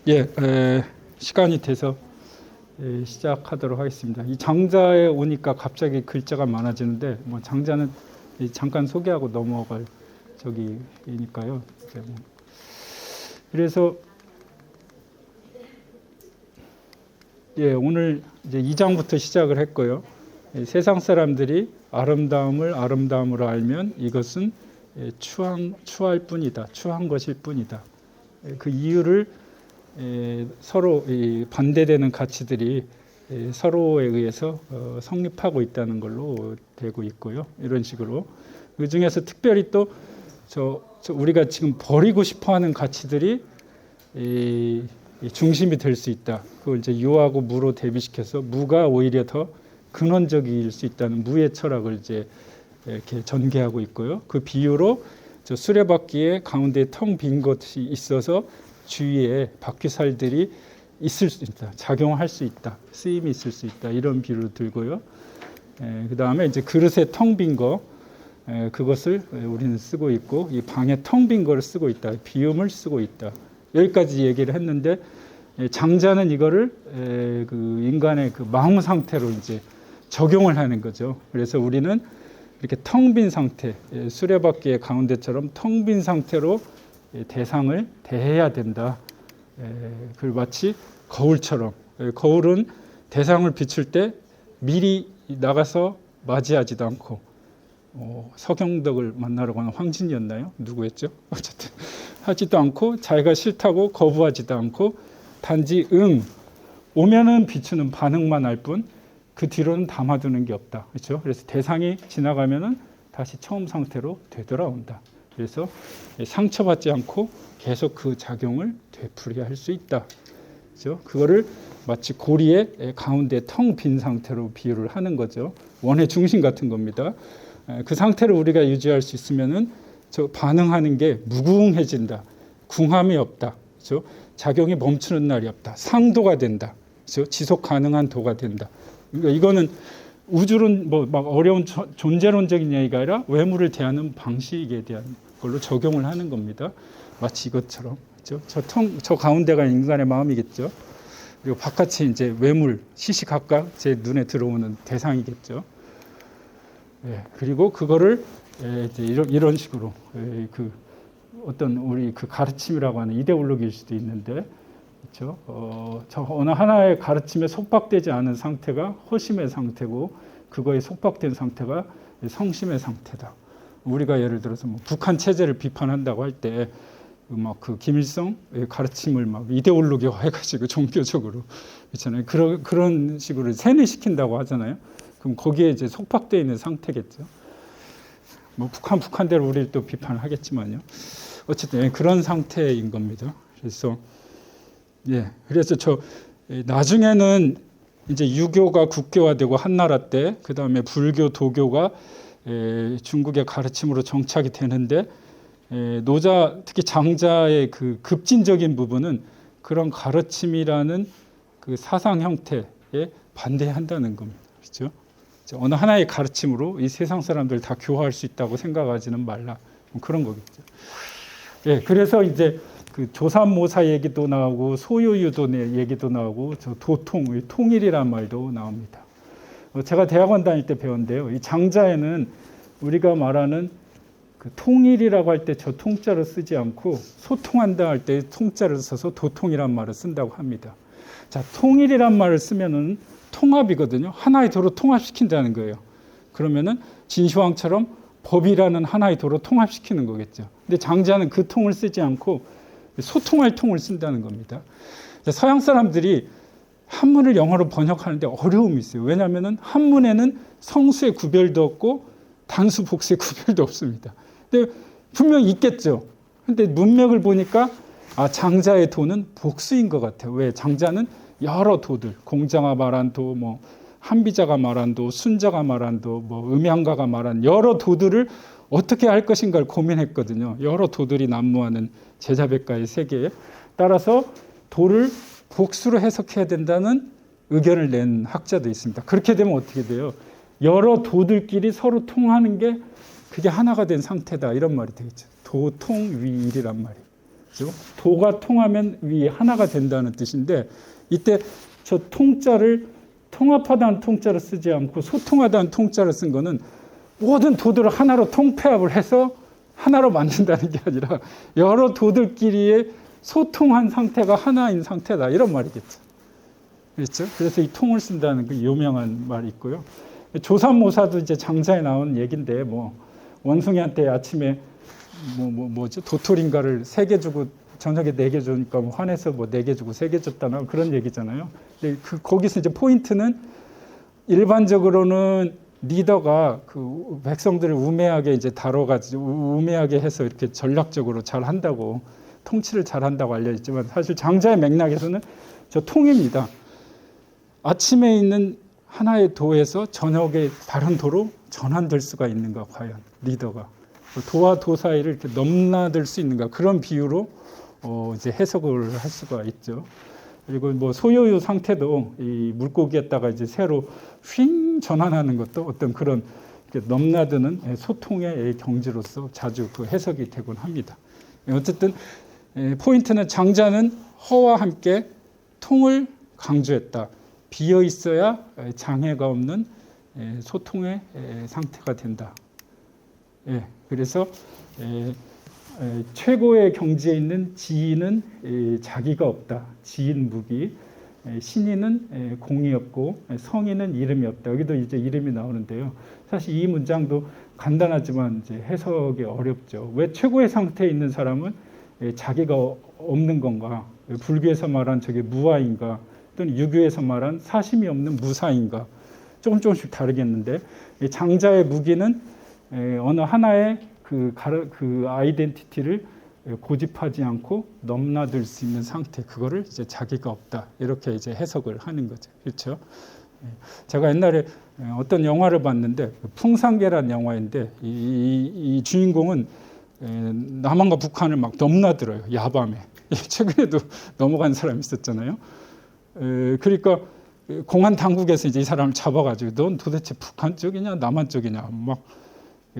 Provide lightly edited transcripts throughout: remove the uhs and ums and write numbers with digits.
예, 시간이 돼서 시작하도록 하겠습니다. 이 장자에 오니까 갑자기 글자가 많아지는데 뭐 장자는 잠깐 소개하고 넘어갈 저기니까요. 그래서 예, 오늘 이제 2장부터 시작을 했고요. 세상 사람들이 아름다움으로 알면 이것은 추할 뿐이다. 추한 것일 뿐이다. 그 이유를 서로 반대되는 가치들이 서로에 의해서 성립하고 있다는 걸로 되고 있고요. 이런 식으로 그 중에서 특별히 또 우리가 지금 버리고 싶어하는 가치들이 중심이 될 수 있다. 그걸 이제 유하고 무로 대비시켜서 무가 오히려 더 근원적일 수 있다는 무의 철학을 이제 이렇게 전개하고 있고요. 그 비유로 수레바퀴의 가운데 텅 빈 것이 있어서 주위에 바퀴살들이 있을 수 있다, 작용할 수 있다, 쓰임이 있을 수 있다, 이런 비유를 들고요. 그 다음에 이제 그릇에 텅 빈 거, 그것을 우리는 쓰고 있고, 이 방에 텅 빈 거를 쓰고 있다, 비움을 쓰고 있다. 여기까지 얘기를 했는데, 장자는 이거를 그 인간의 그 마음 상태로 이제 적용을 하는 거죠. 그래서 우리는 이렇게 텅 빈 상태, 수레바퀴의 가운데처럼 텅 빈 상태로 대상을 대해야 된다. 그걸 마치 거울처럼, 거울은 대상을 비출 때 미리 나가서 맞이하지도 않고, 서경덕을 만나러 가는 황진이었나요? 누구였죠? 어쨌든 하지도 않고, 자기가 싫다고 거부하지도 않고, 단지 오면은 비추는 반응만 할 뿐, 그 뒤로는 담아두는 게 없다. 그렇죠? 그래서 대상이 지나가면은 다시 처음 상태로 되돌아온다. 그래서 상처받지 않고 계속 그 작용을 되풀이할 수 있다. 그렇죠? 그거를 마치 고리의 가운데 텅 빈 상태로 비유를 하는 거죠. 원의 중심 같은 겁니다. 그 상태를 우리가 유지할 수 있으면은 반응하는 게 무궁해진다. 궁함이 없다. 그렇죠? 작용이 멈추는 날이 없다. 상도가 된다. 그렇죠? 지속 가능한 도가 된다. 그러니까 이거는 우주론 막 어려운 존재론적인 얘기가 아니라 외물을 대하는 방식에 대한 걸로 적용을 하는 겁니다. 마치 이것처럼. 그렇죠? 저 가운데가 인간의 마음이겠죠. 그리고 바깥이 이제 외물, 시시각각 제 눈에 들어오는 대상이겠죠. 예, 그리고 그거를 이제 이런 식으로 그 어떤 우리 그 가르침이라고 하는 이데올로기일 수도 있는데, 그렇죠? 저 어느 하나의 가르침에 속박되지 않은 상태가 허심의 상태고, 그거에 속박된 상태가 성심의 상태다. 우리가 예를 들어서 뭐 북한 체제를 비판한다고 할 때 막 그 김일성 가르침을 막 이데올로기화 해가지고 종교적으로, 그렇잖아요. 그런 식으로 세뇌시킨다고 하잖아요. 그럼 거기에 이제 속박되어 있는 상태겠죠. 뭐 북한대로 우리를 또 비판을 하겠지만요. 어쨌든 그런 상태인 겁니다. 그래서 나중에는 이제 유교가 국교화되고 한나라 때, 그 다음에 불교, 도교가 중국의 가르침으로 정착이 되는데, 특히 장자의 그 급진적인 부분은 그런 가르침이라는 그 사상 형태에 반대한다는 겁니다. 그렇죠? 어느 하나의 가르침으로 이 세상 사람들 다 교화할 수 있다고 생각하지는 말라. 그런 거겠죠. 예, 그래서 이제 그 조삼모사 얘기도 나오고 소요유도 얘기도 나오고 도통, 통일이란 말도 나옵니다. 제가 대학원 다닐 때 배웠는데요. 이 장자에는 우리가 말하는 그 통일이라고 할 때 저 통자를 쓰지 않고 소통한다 할 때 통자를 써서 도통이란 말을 쓴다고 합니다. 자, 통일이란 말을 쓰면은 통합이거든요. 하나의 도로 통합시킨다는 거예요. 그러면은 진시황처럼 법이라는 하나의 도로 통합시키는 거겠죠. 근데 장자는 그 통을 쓰지 않고 소통할 통을 쓴다는 겁니다. 서양 사람들이 한문을 영어로 번역하는데 어려움이 있어요. 왜냐하면 한문에는 성수의 구별도 없고 단수 복수의 구별도 없습니다. 근데 분명히 있겠죠. 근데 문맥을 보니까 장자의 도는 복수인 것 같아요. 왜? 장자는 여러 도들, 공자가 말한 도, 뭐 한비자가 말한 도, 순자가 말한 도, 뭐 음양가가 말한 여러 도들을 어떻게 할 것인가를 고민했거든요. 여러 도들이 난무하는 제자백가의 세계에 따라서 도를 복수로 해석해야 된다는 의견을 낸 학자도 있습니다. 그렇게 되면 어떻게 돼요? 여러 도들끼리 서로 통하는 게 그게 하나가 된 상태다, 이런 말이 되겠죠. 도통위일이란 말이. 그렇죠? 도가 통하면 위 하나가 된다는 뜻인데 이때 저 통자를 통합하다는 통자를 쓰지 않고 소통하다는 통자를 쓴 거는 모든 도들을 하나로 통폐합을 해서 하나로 만든다는 게 아니라 여러 도들끼리의 소통한 상태가 하나인 상태다 이런 말이겠죠. 그렇죠? 그래서 이 통을 쓴다는 그 유명한 말이 있고요. 조삼모사도 이제 장자에 나온 얘긴데 뭐 원숭이한테 아침에 뭐죠 도토리인가를 3개 주고 저녁에 4개 주니까 뭐 화내서 뭐 4개 주고 3개 줬다나 그런 얘기잖아요. 근데 거기서 이제 포인트는 일반적으로는 리더가 그 백성들을 우매하게 이제 다뤄가지고 우매하게 해서 이렇게 전략적으로 잘 한다고 통치를 잘 한다고 알려졌지만 사실 장자의 맥락에서는 저 통입니다. 아침에 있는 하나의 도에서 저녁에 다른 도로 전환될 수가 있는가 과연 리더가 도와 도 사이를 이렇게 넘나들 수 있는가 그런 비유로 이제 해석을 할 수가 있죠. 그리고 뭐 소요유 상태도 이 물고기에다가 이제 새로 휙 전환하는 것도 어떤 그런 넘나드는 소통의 경지로서 자주 그 해석이 되곤 합니다. 어쨌든 포인트는 장자는 허와 함께 통을 강조했다. 비어 있어야 장애가 없는 소통의 상태가 된다. 그래서 최고의 경지에 있는 지인은 자기가 없다. 지인 무기. 신인은 공이 없고 성인은 이름이 없다. 여기도 이제 이름이 나오는데요. 사실 이 문장도 간단하지만 이제 해석이 어렵죠. 왜 최고의 상태에 있는 사람은 자기가 없는 건가? 불교에서 말한 저게 무아인가? 또는 유교에서 말한 사심이 없는 무사인가? 조금씩 다르겠는데 장자의 무기는 어느 하나의 그 아이덴티티를 고집하지 않고 넘나들 수 있는 상태, 그거를 이제 자기가 없다 이렇게 이제 해석을 하는 거죠. 그렇죠? 제가 옛날에 어떤 영화를 봤는데 풍산계라는 영화인데 이 주인공은 남한과 북한을 막 넘나들어요. 야밤에. 최근에도 넘어간 사람이 있었잖아요. 그러니까 공안 당국에서 이제 이 사람을 잡아가지고 넌 도대체 북한 쪽이냐 남한 쪽이냐 막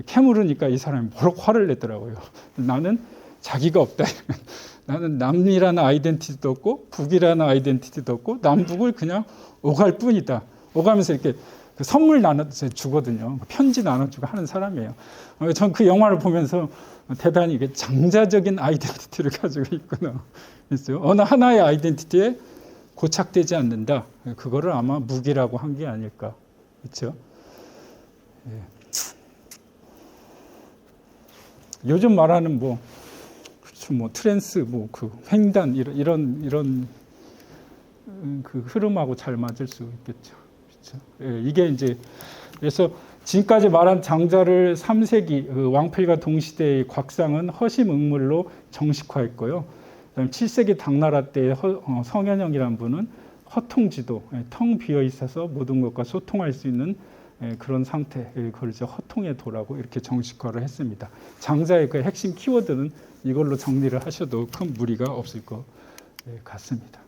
캐물으니까 이 사람이 버럭 화를 내더라고요. 나는 자기가 없다. 나는 남이라는 아이덴티티도 없고 북이라는 아이덴티티도 없고 남북을 그냥 오갈 뿐이다. 오가면서 이렇게 그 선물 나눠주거든요. 편지 나눠주고 하는 사람이에요. 전 그 영화를 보면서 대단히 이게 장자적인 아이덴티티를 가지고 있구나. 있어요. 어느 하나의 아이덴티티에 고착되지 않는다. 그거를 아마 무기라고 한 게 아닐까. 그렇죠? 요즘 말하는 뭐 트랜스 그 횡단 이런 그 흐름하고 잘 맞을 수 있겠죠. 그렇죠? 이게 이제 그래서 지금까지 말한 장자를 3세기 왕필과 동시대의 곽상은 허심응물로 정식화했고요. 그다음 7세기 당나라 때의 성현영이라는 분은 허통지도, 텅 비어 있어서 모든 것과 소통할 수 있는 그런 상태, 그걸 이제 허통의 도라고 이렇게 정식화를 했습니다. 장자의 그 핵심 키워드는 이걸로 정리를 하셔도 큰 무리가 없을 것 같습니다.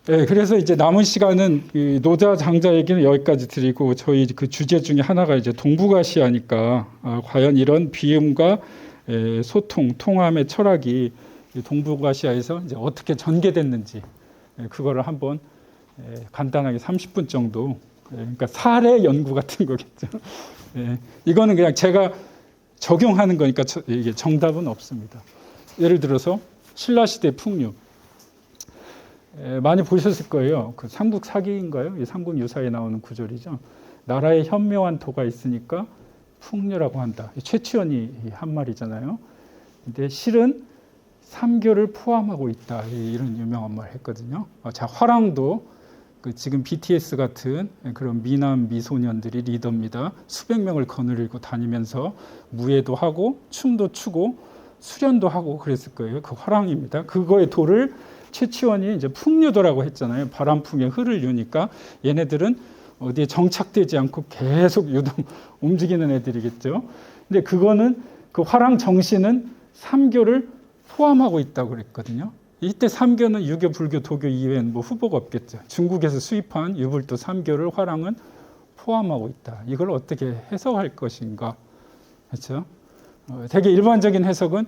그래서 이제 남은 시간은 노자 장자 얘기는 여기까지 드리고 저희 그 주제 중에 하나가 이제 동북아시아니까 과연 이런 비음과 소통, 통함의 철학이 동북아시아에서 이제 어떻게 전개됐는지 그거를 한번 간단하게 30분 정도 그러니까 사례 연구 같은 거겠죠. 이거는 그냥 제가 적용하는 거니까 이게 정답은 없습니다. 예를 들어서 신라시대 풍류 많이 보셨을 거예요. 그 삼국 사기인가요? 이 삼국 유사에 나오는 구절이죠. 나라에 현묘한 도가 있으니까 풍류라고 한다. 최치원이 한 말이잖아요. 근데 실은 삼교를 포함하고 있다. 이런 유명한 말 했거든요. 자, 화랑도 지금 BTS 같은 그런 미남 미소년들이 리더입니다. 수백 명을 거느리고 다니면서 무예도 하고 춤도 추고 수련도 하고 그랬을 거예요. 그 화랑입니다. 그거의 도를 최치원이 이제 풍류도라고 했잖아요. 바람풍에 흐를 유니까 얘네들은 어디에 정착되지 않고 계속 유동 움직이는 애들이겠죠. 근데 그거는 그 화랑 정신은 삼교를 포함하고 있다고 그랬거든요. 이때 삼교는 유교, 불교, 도교 이외엔 뭐 후보가 없겠죠. 중국에서 수입한 유불도 삼교를 화랑은 포함하고 있다. 이걸 어떻게 해석할 것인가? 그렇죠? 되게 일반적인 해석은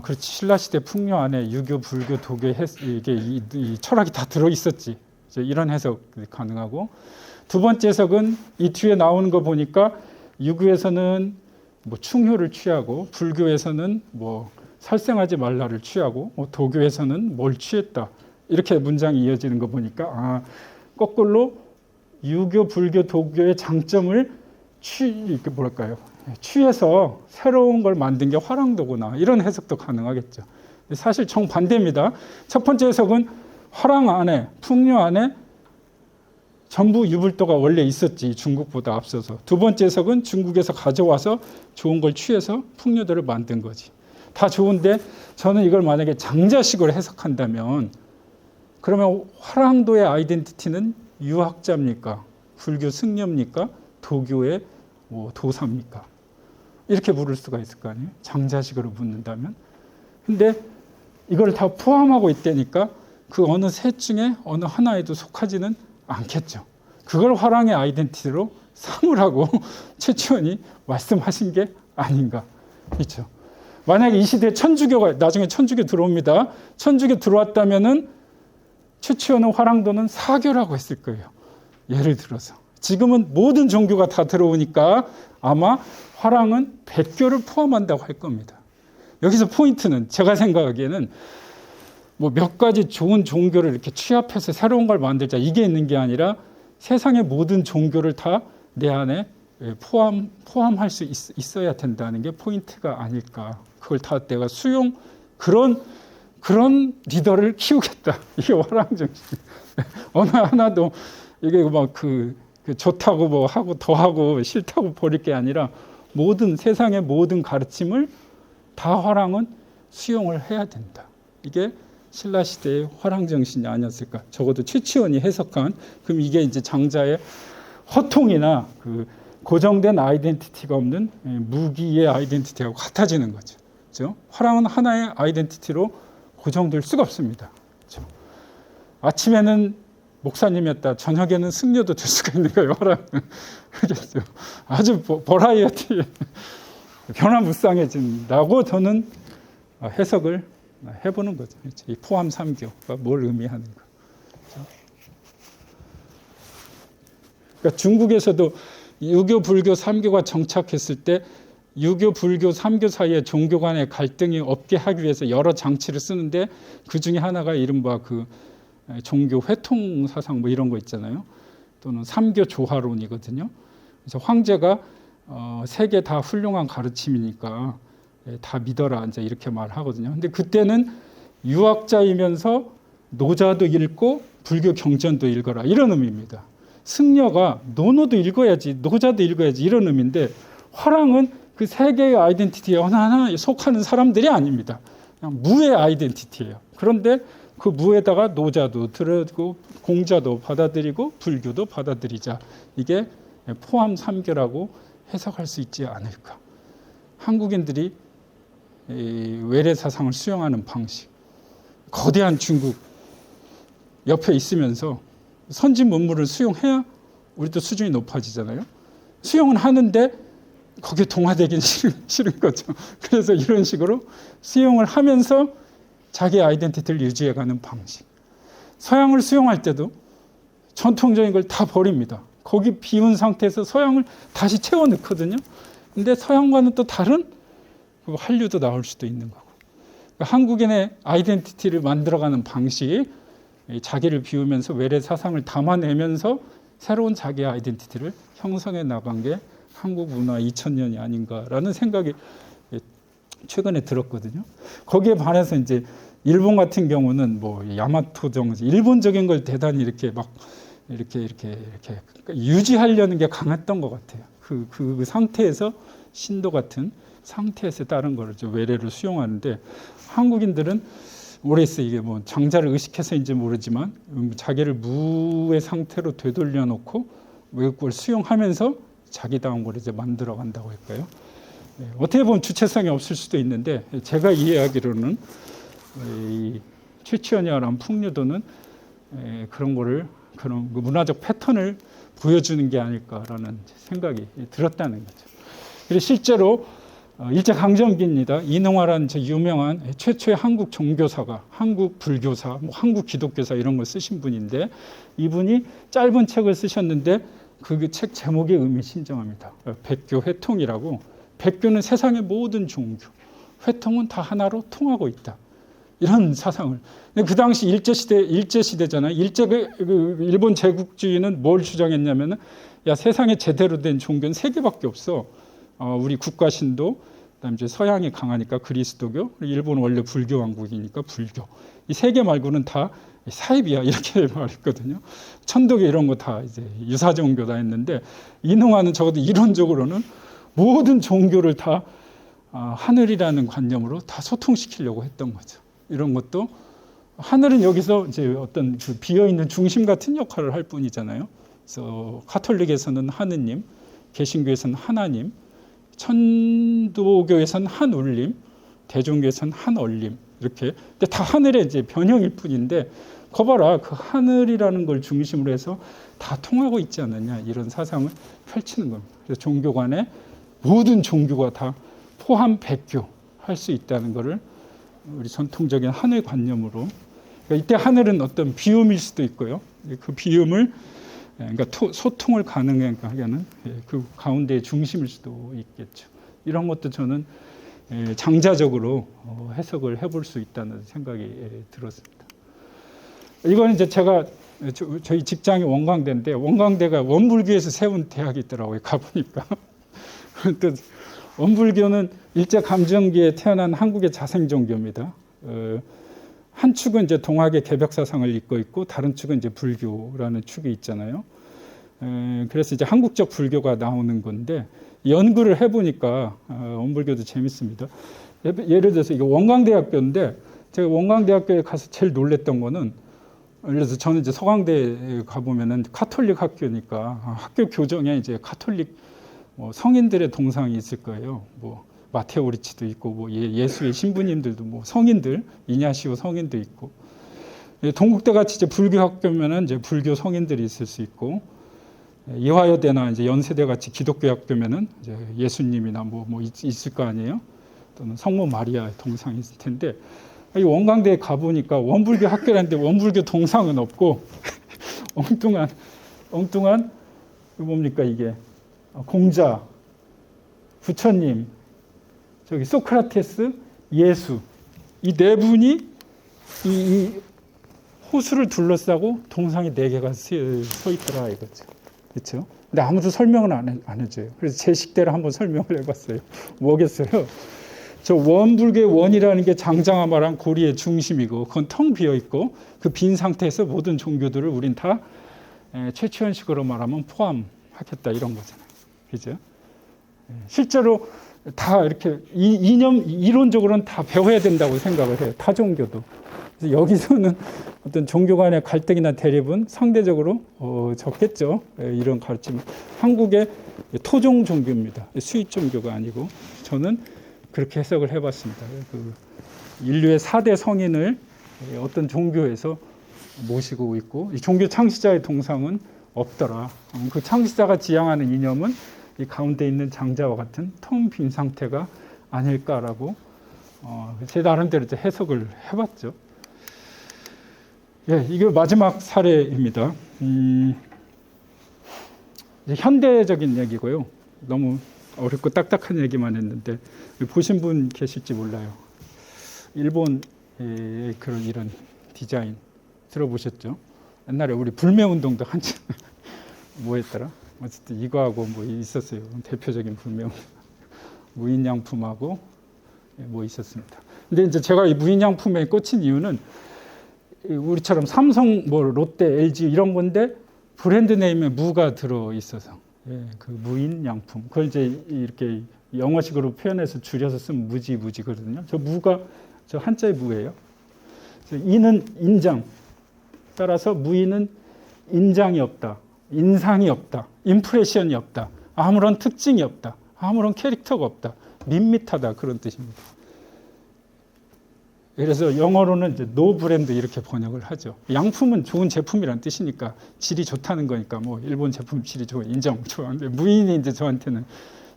그렇지. 신라시대 풍요 안에 유교, 불교, 도교 이게 이 철학이 다 들어 있었지. 이런 해석이 가능하고, 두 번째 해석은 이 뒤에 나오는 거 보니까 유교에서는 뭐 충효를 취하고, 불교에서는 뭐 살생하지 말라를 취하고, 도교에서는 뭘 취했다. 이렇게 문장이 이어지는 거 보니까 거꾸로 유교, 불교, 도교의 장점을 취해서 새로운 걸 만든 게 화랑도구나. 이런 해석도 가능하겠죠. 사실 정반대입니다. 첫 번째 해석은 화랑 안에, 풍요 안에 전부 유불도가 원래 있었지, 중국보다 앞서서. 두 번째 해석은 중국에서 가져와서 좋은 걸 취해서 풍요도를 만든 거지. 다 좋은데 저는 이걸 만약에 장자식으로 해석한다면, 그러면 화랑도의 아이덴티티는 유학자입니까? 불교 승려입니까? 도교의 도사입니까? 이렇게 물을 수가 있을 거 아니에요? 장자식으로 묻는다면. 근데 이걸 다 포함하고 있다니까 그 어느 셋 중에 어느 하나에도 속하지는 않겠죠. 그걸 화랑의 아이덴티티로 삼으라고 최치원이 말씀하신 게 아닌가. 그렇죠. 만약에 이 시대에 천주교가, 나중에 천주교 들어옵니다. 천주교 들어왔다면은 최치원은 화랑도는 사교라고 했을 거예요. 예를 들어서. 지금은 모든 종교가 다 들어오니까 아마 화랑은 백교를 포함한다고 할 겁니다. 여기서 포인트는 제가 생각하기에는 뭐 몇 가지 좋은 종교를 이렇게 취합해서 새로운 걸 만들자, 이게 있는 게 아니라 세상의 모든 종교를 다 내 안에 포함할 수 있어야 된다는 게 포인트가 아닐까. 그걸 다 내가 그런 리더를 키우겠다. 이게 화랑정신. 어느 하나도 이게 막 좋다고 뭐 하고 더 하고 싫다고 버릴 게 아니라 세상의 모든 가르침을 다 화랑은 수용을 해야 된다. 이게 신라시대의 화랑정신이 아니었을까. 적어도 최치원이 해석한, 그럼 이게 이제 장자의 허통이나 고정된 아이덴티티가 없는 무기의 아이덴티티하고 같아지는 거죠. 그렇죠? 화랑은 하나의 아이덴티티로 고정될 수가 없습니다. 그렇죠? 아침에는 목사님이었다, 저녁에는 승려도 될 수가 있는 거예요. 화랑은. 그렇죠? 아주 버라이어티, 변화무쌍해진다고 저는 해석을 해보는 거죠. 그렇죠? 이 포함 3교가 뭘 의미하는가. 그러니까 중국에서도 유교, 불교, 삼교가 정착했을 때 유교, 불교, 삼교 사이에 종교 간의 갈등이 없게 하기 위해서 여러 장치를 쓰는데, 그 중에 하나가 이른바 종교 회통 사상 뭐 이런 거 있잖아요. 또는 삼교 조화론이거든요. 그래서 황제가 세계 다 훌륭한 가르침이니까 다 믿어라, 이제 이렇게 말하거든요. 근데 그때는 유학자이면서 노자도 읽고 불교 경전도 읽어라, 이런 의미입니다. 승려가 노노도 읽어야지, 노자도 읽어야지, 이런 의미인데, 화랑은 그 세 개의 아이덴티티에 하나하나 속하는 사람들이 아닙니다. 그냥 무의 아이덴티티예요. 그런데 그 무에다가 노자도 들어주고 공자도 받아들이고 불교도 받아들이자. 이게 포함 3교라고 해석할 수 있지 않을까. 한국인들이 외래 사상을 수용하는 방식, 거대한 중국 옆에 있으면서 선진 문물을 수용해야 우리도 수준이 높아지잖아요. 수용은 하는데 거기에 동화되긴 싫은 거죠. 그래서 이런 식으로 수용을 하면서 자기 아이덴티티를 유지해가는 방식. 서양을 수용할 때도 전통적인 걸 다 버립니다. 거기 비운 상태에서 서양을 다시 채워 넣거든요. 근데 서양과는 또 다른 한류도 나올 수도 있는 거고. 그러니까 한국인의 아이덴티티를 만들어가는 방식, 자기를 비우면서 외래 사상을 담아내면서 새로운 자기의 아이덴티티를 형성해 나간 게 한국 문화 2000년이 아닌가라는 생각이 최근에 들었거든요. 거기에 반해서 이제 일본 같은 경우는 뭐 야마토 정치, 일본적인 걸 대단히 이렇게 유지하려는 게 강했던 것 같아요. 그 상태에서 신도 같은 상태에서 다른 거를 외래를 수용하는데, 한국인들은 오래서 이게 뭐 장자를 의식해서인지 모르지만 자기를 무의 상태로 되돌려 놓고 외국을 수용하면서 자기다운 걸 이제 만들어 간다고 할까요? 어떻게 보면 주체성이 없을 수도 있는데, 제가 이해하기로는 이 최치원이라는 풍류도는 그런 문화적 패턴을 보여주는 게 아닐까라는 생각이 들었다는 거죠. 그래서 실제로 일제강점기입니다. 이능화라는 유명한 최초의 한국 종교사가 한국 불교사, 한국 기독교사 이런 걸 쓰신 분인데 이분이 짧은 책을 쓰셨는데 그 책 제목의 의미심장합니다. 백교 회통이라고. 백교는 세상의 모든 종교, 회통은 다 하나로 통하고 있다. 이런 사상을. 그 당시 일제시대잖아요. 일본 제국주의는 뭘 주장했냐면은 야, 세상에 제대로 된 종교는 세 개밖에 없어. 우리 국가 신도, 그다음에 이제 서양이 강하니까 그리스도교, 일본 원래 불교 왕국이니까 불교. 이 세 개 말고는 다 사입이야 이렇게 말했거든요. 천도교 이런 거 다 이제 유사 종교다 했는데 이능화는 적어도 이론적으로는 모든 종교를 다 하늘이라는 관념으로 다 소통시키려고 했던 거죠. 이런 것도 하늘은 여기서 이제 어떤 그 비어 있는 중심 같은 역할을 할 뿐이잖아요. 그래서 가톨릭에서는 하느님, 개신교에서는 하나님, 천도교에서는 한울림, 대종교에서는 한얼림 이렇게. 근데 다 하늘의 이제 변형일 뿐인데, 거 봐라 그 하늘이라는 걸 중심으로 해서 다 통하고 있지 않느냐 이런 사상을 펼치는 겁니다. 그래서 종교 간에 모든 종교가 다 포함 백교 할 수 있다는 것을 우리 전통적인 하늘 관념으로. 그러니까 이때 하늘은 어떤 비움일 수도 있고요. 그 비움을 그러니까 소통을 가능하게 하는 그 가운데의 중심일 수도 있겠죠. 이런 것도 저는 장자적으로 해석을 해볼 수 있다는 생각이 들었습니다. 이건 이제 제가 저희 직장이 원광대인데 원광대가 원불교에서 세운 대학이 있더라고요. 가보니까. 또 원불교는 일제감정기에 태어난 한국의 자생종교입니다. 한 축은 이제 동학의 개벽사상을 잇고 있고 다른 축은 이제 불교라는 축이 있잖아요. 그래서 이제 한국적 불교가 나오는 건데 연구를 해보니까 원불교도 재밌습니다. 예를 들어서 이게 원광대학교인데 제가 원광대학교에 가서 제일 놀랬던 거는, 그래서 저는 이제 서강대에 가보면은 카톨릭 학교니까 학교 교정에 이제 카톨릭 성인들의 동상이 있을 거예요. 뭐 마테오 리치도 있고, 뭐 예수의 신부님들도, 뭐 성인들, 이냐시오 성인도 있고. 동국대 같이 이제 불교 학교면은 이제 불교 성인들이 있을 수 있고, 이화여대나 이제 연세대 같이 기독교 학교면은 이제 예수님이나 뭐 있을 거 아니에요. 또는 성모 마리아의 동상이 있을 텐데, 이 원광대에 가보니까 원불교 학교라는데 원불교 동상은 없고 엉뚱한 뭡니까 이게, 공자, 부처님, 저기 소크라테스, 예수, 이 네 분이 이 호수를 둘러싸고 동상이 4개가 서 있더라 이거죠. 그렇죠? 근데 아무도 설명을 안 해줘요. 그래서 제 식대로 한번 설명을 해봤어요. 뭐겠어요? 저 원불교의 원이라는 게 장장하마랑 고리의 중심이고, 그건 텅 비어 있고, 그 빈 상태에서 모든 종교들을 우린 다 최초현식으로 말하면 포함하겠다 이런 거잖아요. 그죠? 실제로 다 이렇게 이론적으로는 다 배워야 된다고 생각을 해요. 타 종교도. 그래서 여기서는 어떤 종교 간의 갈등이나 대립은 상대적으로 적겠죠. 이런 가르침. 한국의 토종 종교입니다. 수입 종교가 아니고. 저는 그렇게 해석을 해봤습니다. 그 인류의 4대 성인을 어떤 종교에서 모시고 있고, 이 종교 창시자의 동상은 없더라. 그 창시자가 지향하는 이념은 이 가운데 있는 장자와 같은 텅 빈 상태가 아닐까라고 제 나름대로 이제 해석을 해봤죠. 예, 이게 마지막 사례입니다. 현대적인 얘기고요. 너무 어렵고 딱딱한 얘기만 했는데 보신 분 계실지 몰라요. 일본의 그런 이런 디자인 들어보셨죠? 옛날에 우리 불매운동도 한참 뭐였더라? 어쨌든 이거하고 뭐 있었어요. 대표적인 불매운동. 무인양품하고 뭐 있었습니다. 근데 이제 제가 이 무인양품에 꽂힌 이유는 우리처럼 삼성, 뭐 롯데, LG 이런 건데 브랜드 네임에 무가 들어 있어서, 그 무인양품. 그걸 이제 이렇게 영어식으로 표현해서 줄여서 쓰면 무지거든요. 저 무가 저 한자의 무예요. 이는 인장. 따라서 무인은 인장이 없다. 인상이 없다. 임프레션이 없다. 아무런 특징이 없다. 아무런 캐릭터가 없다. 밋밋하다. 그런 뜻입니다. 그래서 영어로는 이제 노 브랜드 이렇게 번역을 하죠. 양품은 좋은 제품이라는 뜻이니까 질이 좋다는 거니까 뭐 일본 제품 질이 좋은 인정 좋아하는데, 무인이 이제 저한테는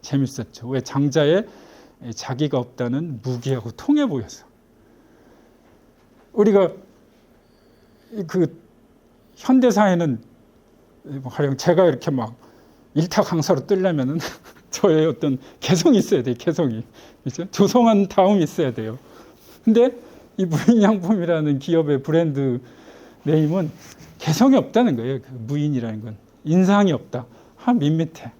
재밌었죠. 왜 장자의 자기가 없다는 무기하고 통해 보여서 우리가 그 현대 사회는 가령 제가 이렇게 막 일타 강사로 뜨려면은 저의 어떤 개성이 있어야 돼요. 개성이. 그렇죠? 조성한 다음이 있어야 돼요. 근데 이 무인양품이라는 기업의 브랜드 네임은 개성이 없다는 거예요. 그 무인이라는 건 인상이 없다. 밋밋해.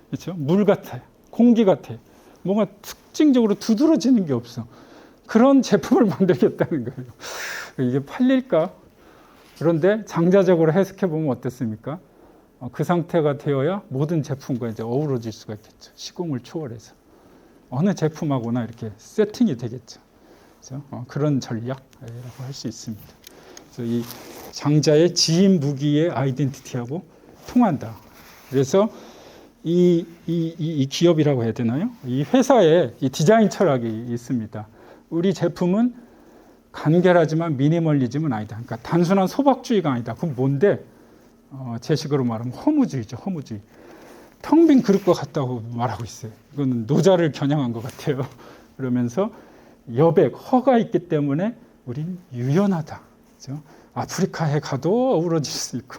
그렇죠? 물 같아. 공기 같아. 뭔가 특징적으로 두드러지는 게 없어. 그런 제품을 만들겠다는 거예요. 이게 팔릴까? 그런데 장자적으로 해석해 보면 어떻습니까? 그 상태가 되어야 모든 제품과 이제 어우러질 수가 있겠죠. 시공을 초월해서 어느 제품하고나 이렇게 세팅이 되겠죠. 그렇죠? 그런 전략이라고 할 수 있습니다. 그래서 이 장자의 지인 무기의 아이덴티티하고 통한다. 그래서 이 기업이라고 해야 되나요? 이 회사에 이 디자인 철학이 있습니다. 우리 제품은 간결하지만 미니멀리즘은 아니다. 그러니까 단순한 소박주의가 아니다. 그럼 뭔데? 제 식으로 말하면 허무주의죠. 허무주의. 텅 빈 그릇과 같다고 말하고 있어요. 이거는 노자를 겨냥한 것 같아요. 그러면서 여백, 허가 있기 때문에 우린 유연하다. 그렇죠? 아프리카에 가도 어우러질 수 있고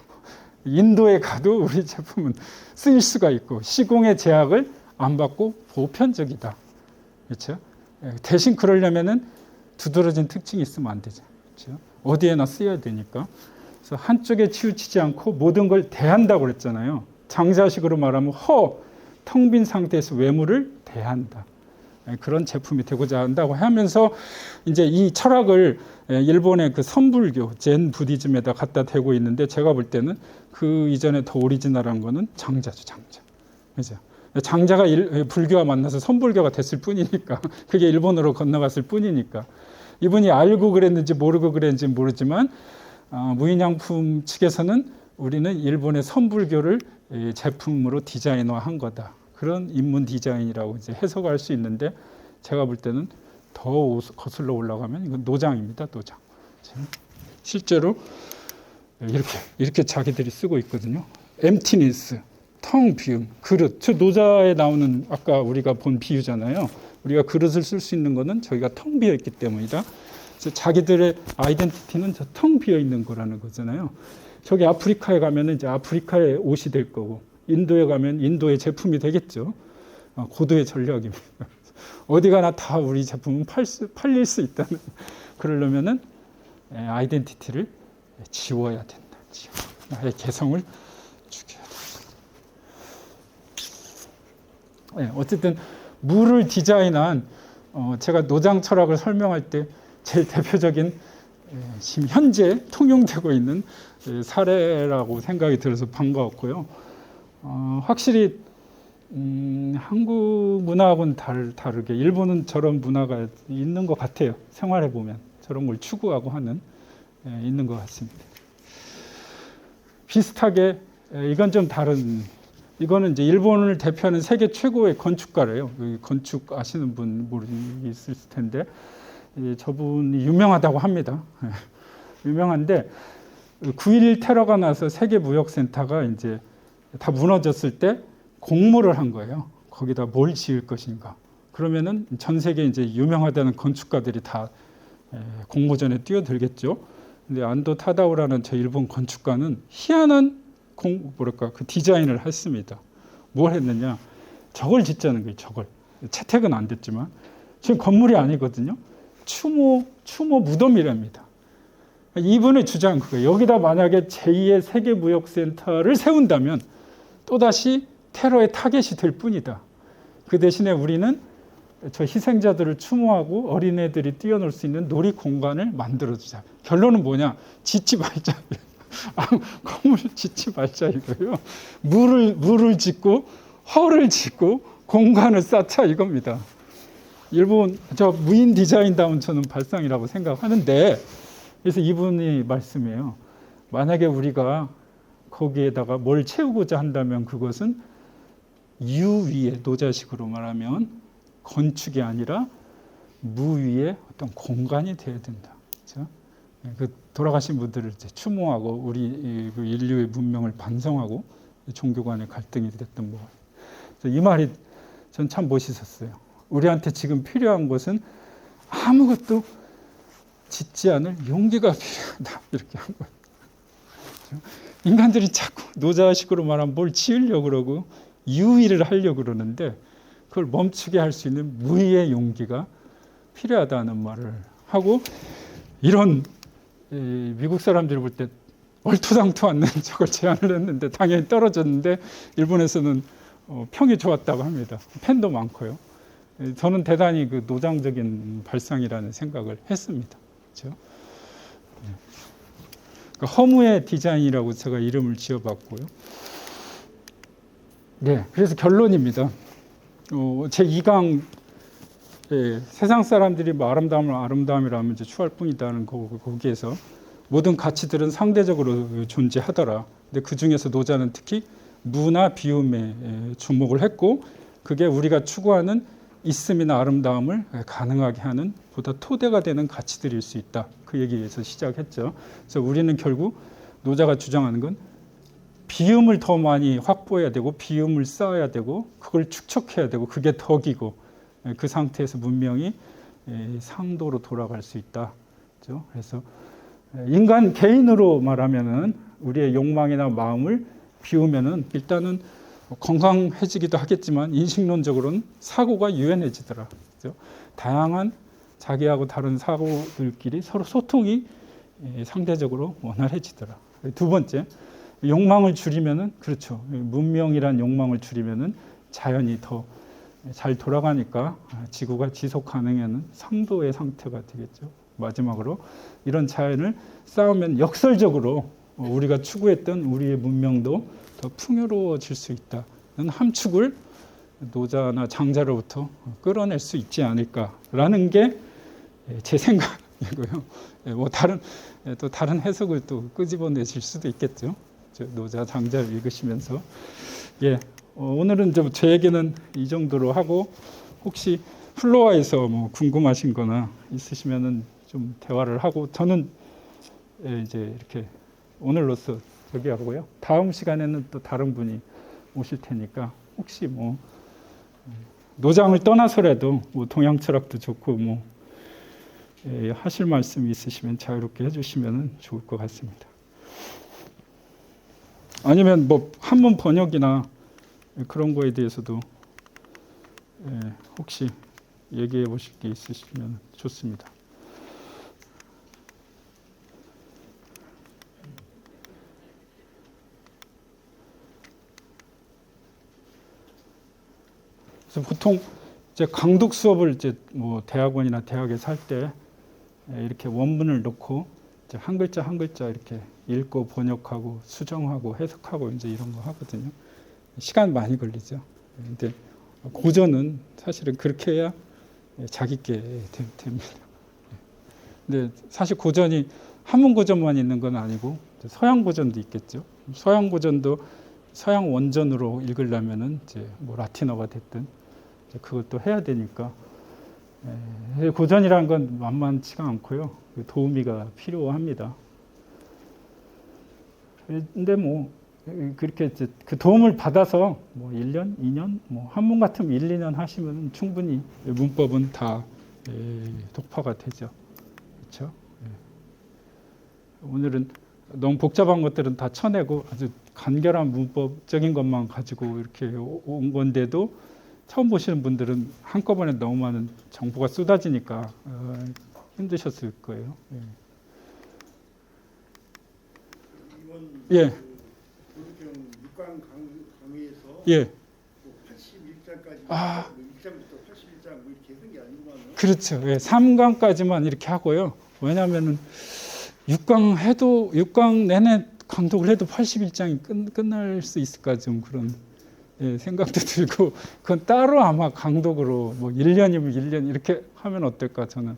인도에 가도 우리 제품은 쓰일 수가 있고 시공의 제약을 안 받고 보편적이다. 그렇죠? 대신 그러려면은 두드러진 특징이 있으면 안 되죠. 그렇죠? 어디에나 쓰여야 되니까. 그래서 한쪽에 치우치지 않고 모든 걸 대한다고 그랬잖아요. 장자식으로 말하면 텅 빈 상태에서 외물을 대한다. 그런 제품이 되고자 한다고 하면서 이제 이 철학을 일본의 그 선불교, 젠 부디즘에다 갖다 대고 있는데 제가 볼 때는 그 이전에 더 오리지널한 거는 장자죠, 장자. 그죠? 장자가 불교와 만나서 선불교가 됐을 뿐이니까 그게 일본으로 건너갔을 뿐이니까 이분이 알고 그랬는지 모르고 그랬는지 모르지만 무인양품 측에서는 우리는 일본의 선불교를 제품으로 디자인화한 거다. 그런 인문 디자인이라고 이제 해석할 수 있는데 제가 볼 때는 더 거슬러 올라가면 이건 노장입니다. 노장. 실제로 이렇게 자기들이 쓰고 있거든요. emptiness, 텅 비움, 그릇. 저 노자에 나오는 아까 우리가 본 비유잖아요. 우리가 그릇을 쓸 수 있는 거는 저희가 텅 비어 있기 때문이다. 그래서 자기들의 아이덴티티는 저 텅 비어 있는 거라는 거잖아요. 저기 아프리카에 가면은 이제 아프리카의 옷이 될 거고, 인도에 가면 인도의 제품이 되겠죠. 고도의 전략입니다. 어디 가나 다 우리 제품은 팔릴 수 있다는. 그러려면은 아이덴티티를 지워야 된다. 나의 개성을 죽여야 된다. 어쨌든 물을 디자인한 제가 노장 철학을 설명할 때 제일 대표적인 지금 현재 통용되고 있는 사례라고 생각이 들어서 반가웠고요. 확실히 한국 문화하고는 다르게 일본은 저런 문화가 있는 것 같아요. 생활해 보면 저런 걸 추구하고 하는 있는 것 같습니다. 비슷하게 이건 좀 다른. 이거는 이제 일본을 대표하는 세계 최고의 건축가래요. 건축 아시는 분 있을 텐데 저분이 유명하다고 합니다. 유명한데 9.11 테러가 나서 세계 무역센터가 이제 다 무너졌을 때 공모를 한 거예요. 거기다 뭘 지을 것인가. 그러면은 전 세계 이제 유명하다는 건축가들이 다 공모전에 뛰어들겠죠. 근데 안도 타다오라는 저 일본 건축가는 희한한 그 디자인을 했습니다. 뭘 했느냐? 저걸 짓자는 거예요. 저걸. 채택은 안 됐지만 지금 건물이 아니거든요. 추모 무덤이랍니다. 이분의 주장은 그거예요. 여기다 만약에 제2의 세계무역센터를 세운다면 또다시 테러의 타겟이 될 뿐이다. 그 대신에 우리는 저 희생자들을 추모하고 어린애들이 뛰어놀 수 있는 놀이 공간을 만들어주자. 결론은 뭐냐? 짓지 말자. 건물을 짓지 말자 이거예요. 물을 짓고 허를 짓고 공간을 쌓자 이겁니다. 일본 저 무인 디자인다운 저는 발상이라고 생각하는데 그래서 이분이 말씀해요. 만약에 우리가 거기에다가 뭘 채우고자 한다면 그것은 유 위에 노자식으로 말하면 건축이 아니라 무 위에 어떤 공간이 되어야 된다. 그렇죠? 그 돌아가신 분들을 이제 추모하고 우리 그 인류의 문명을 반성하고 종교 간의 갈등이 됐던 뭐. 이 말이 전 참 멋있었어요. 우리한테 지금 필요한 것은 아무것도 짓지 않을 용기가 필요하다. 이렇게 한 거예요. 인간들이 자꾸 노자식으로 말하면 뭘 지으려고 그러고 유의를 하려고 그러는데 그걸 멈추게 할 수 있는 무의의 용기가 필요하다는 말을 하고, 이런 미국 사람들이 볼 때 얼토당토 않는 저걸 제안을 했는데 당연히 떨어졌는데 일본에서는 평이 좋았다고 합니다. 팬도 많고요. 저는 대단히 그 노장적인 발상이라는 생각을 했습니다. 그렇죠? 그러니까 허무의 디자인이라고 제가 이름을 지어봤고요. 네, 그래서 결론입니다. 제 2강 세상 사람들이 뭐 아름다움이라면 이제 추할 뿐이다는 거기에서 모든 가치들은 상대적으로 존재하더라. 근데 그 중에서 노자는 특히 무나 비움에 주목을 했고, 그게 우리가 추구하는 있음이나 아름다움을 가능하게 하는 보다 토대가 되는 가치들일 수 있다. 그 얘기에서 시작했죠. 그래서 우리는 결국 노자가 주장하는 건 비움을 더 많이 확보해야 되고 비움을 쌓아야 되고 그걸 축적해야 되고 그게 덕이고 그 상태에서 문명이 상도로 돌아갈 수 있다. 그렇죠? 그래서 인간 개인으로 말하면은 우리의 욕망이나 마음을 비우면은 일단은 건강해지기도 하겠지만 인식론적으로는 사고가 유연해지더라. 그렇죠? 다양한 자기하고 다른 사고들끼리 서로 소통이 상대적으로 원활해지더라. 두 번째, 욕망을 줄이면은 그렇죠. 문명이란 욕망을 줄이면은 자연이 더 잘 돌아가니까 지구가 지속 가능한 상도의 상태가 되겠죠. 마지막으로 이런 자연을 쌓으면 역설적으로 우리가 추구했던 우리의 문명도 더 풍요로워질 수 있다는 함축을 노자나 장자로부터 끌어낼 수 있지 않을까라는 게 제 생각이고요. 뭐 다른 해석을 또 끄집어내실 수도 있겠죠. 노자 장자를 읽으시면서 오늘은 좀 제 얘기는 이 정도로 하고, 혹시 플로아에서 뭐 궁금하신 거나 있으시면은 좀 대화를 하고, 저는 이제 이렇게 오늘로써 저기 하고요. 다음 시간에는 또 다른 분이 오실 테니까 혹시 뭐 노장을 떠나서라도 뭐 동양 철학도 좋고 뭐 하실 말씀이 있으시면 자유롭게 해주시면 좋을 것 같습니다. 아니면 뭐 한문 번역이나 그런 거에 대해서도 혹시 얘기해 보실 게 있으시면 좋습니다. 그래서 보통 이제 강독 수업을 이제 뭐 대학원이나 대학에서 할 때 이렇게 원문을 놓고 이제 한 글자 한 글자 이렇게 읽고 번역하고 수정하고 해석하고 이제 이런 거 하거든요. 시간 많이 걸리죠. 근데 고전은 사실은 그렇게 해야 자기께 됩니다. 근데 사실 고전이 한문 고전만 있는 건 아니고 서양 고전도 있겠죠. 서양 고전도 서양 원전으로 읽으려면은 이제 뭐 라틴어가 됐든 이제 그것도 해야 되니까 고전이라는 건 만만치가 않고요. 도우미가 필요합니다. 근데 뭐 그렇게 이제 그 도움을 받아서 뭐 1년, 2년, 뭐 한문 같으면 1, 2년 하시면 충분히 문법은 다 독파가 되죠. 그렇죠? 오늘은 너무 복잡한 것들은 다 쳐내고 아주 간결한 문법적인 것만 가지고 이렇게 온 건데도 처음 보시는 분들은 한꺼번에 너무 많은 정보가 쏟아지니까 힘드셨을 거예요. 예. 교육경 6강 강의에서 예. 81장까지 1장부터 81장 뭐 이렇게 하는 게 아니구나. 그렇죠. 예. 3강까지만 이렇게 하고요. 왜냐하면은 6강 내내 강독을 해도 81장이 끝날 수 있을까 좀 그런 생각도 들고, 그건 따로 아마 강독으로 뭐 1년이면 1년 이렇게 하면 어떨까 저는.